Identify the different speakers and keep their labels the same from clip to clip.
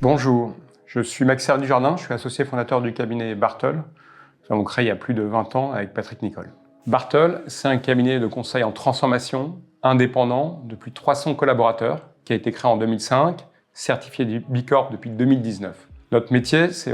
Speaker 1: Bonjour, je suis Maxime Dujardin, je suis associé fondateur du cabinet Bartol. Nous avons créé il y a plus de 20 ans avec Patrick Nicole. Bartol, c'est un cabinet de conseil en transformation, indépendant, de plus de 300 collaborateurs, qui a été créé en 2005, certifié du B Corp depuis 2019. Notre métier, c'est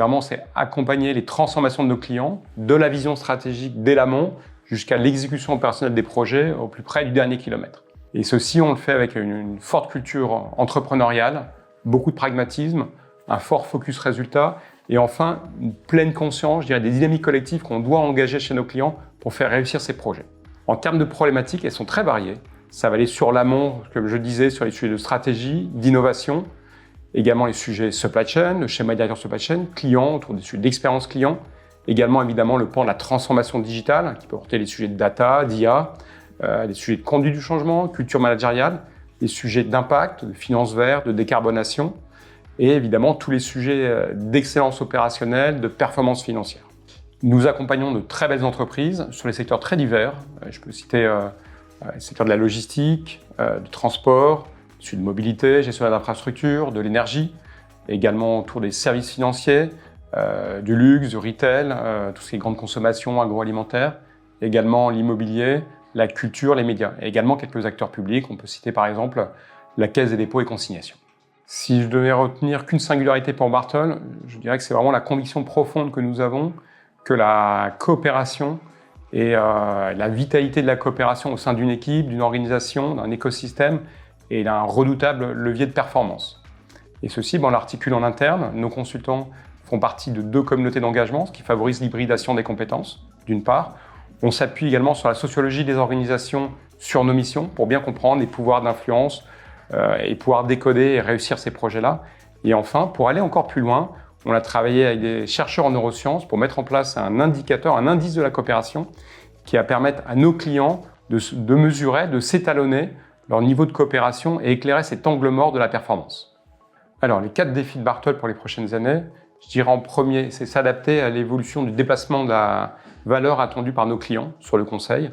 Speaker 1: accompagner les transformations de nos clients, de la vision stratégique dès l'amont, jusqu'à l'exécution opérationnelle des projets au plus près du dernier kilomètre. Et ceci, on le fait avec une forte culture entrepreneuriale, beaucoup de pragmatisme, un fort focus résultat et enfin une pleine conscience, des dynamiques collectives qu'on doit engager chez nos clients pour faire réussir ces projets. En termes de problématiques, elles sont très variées. Ça va aller sur l'amont, comme je disais, sur les sujets de stratégie, d'innovation, également les sujets supply chain, le schéma directeur supply chain, client, autour des sujets d'expérience client, également évidemment le pan de la transformation digitale qui peut porter les sujets de data, d'IA, les sujets de conduite du changement, culture managériale, les sujets d'impact, de finance verte, de décarbonation et évidemment tous les sujets d'excellence opérationnelle, de performance financière. Nous accompagnons de très belles entreprises sur les secteurs très divers. Je peux citer le secteur de la logistique, du transport, celui de mobilité, gestion d'infrastructures, de l'énergie, également autour des services financiers, du luxe, du retail, tout ce qui est grande consommation agroalimentaire, également l'immobilier, la culture, les médias, et également quelques acteurs publics. On peut citer par exemple la Caisse des dépôts et consignations. Si je devais retenir qu'une singularité pour Bartol, je dirais que c'est vraiment la conviction profonde que nous avons que la coopération et la vitalité de la coopération au sein d'une équipe, d'une organisation, d'un écosystème est un redoutable levier de performance. Et ceci, on l'articule en interne. Nos consultants font partie de 2 communautés d'engagement, ce qui favorise l'hybridation des compétences, d'une part. On s'appuie également sur la sociologie des organisations sur nos missions pour bien comprendre les pouvoirs d'influence et pouvoir décoder et réussir ces projets-là. Et enfin, pour aller encore plus loin, on a travaillé avec des chercheurs en neurosciences pour mettre en place un indicateur, un indice de la coopération qui va permettre à nos clients de mesurer, de s'étalonner leur niveau de coopération et éclairer cet angle mort de la performance. Alors, les 4 défis de Bartol pour les prochaines années, je dirais en premier, c'est s'adapter à l'évolution du déplacement de la valeur attendue par nos clients sur le conseil.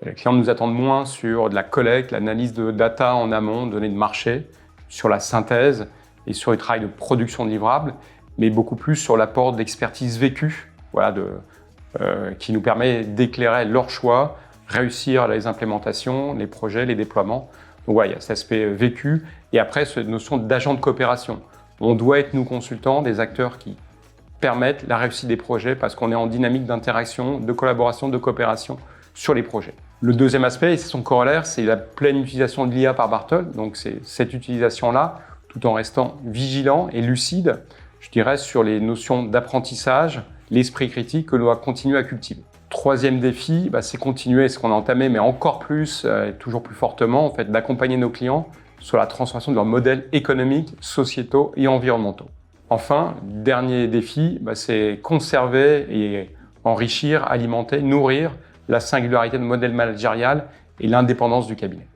Speaker 1: Les clients nous attendent moins sur de la collecte, l'analyse de data en amont, données de marché, sur la synthèse et sur le travail de production de livrables, mais beaucoup plus sur l'apport d'expertise vécue, qui nous permet d'éclairer leurs choix, réussir les implémentations, les projets, les déploiements. Donc il y a cet aspect vécu et après cette notion d'agent de coopération. On doit être, nous consultants, des acteurs qui permettent la réussite des projets parce qu'on est en dynamique d'interaction, de collaboration, de coopération sur les projets. Le deuxième aspect, et c'est son corollaire, c'est la pleine utilisation de l'IA par Bartol. Donc c'est cette utilisation-là, tout en restant vigilant et lucide, je dirais, sur les notions d'apprentissage, l'esprit critique que l'on doit continuer à cultiver. Troisième défi, c'est continuer ce qu'on a entamé, mais encore plus, et toujours plus fortement, d'accompagner nos clients sur la transformation de leurs modèles économiques, sociétaux et environnementaux. Enfin, dernier défi, c'est conserver et enrichir, alimenter, nourrir la singularité de modèle managérial et l'indépendance du cabinet.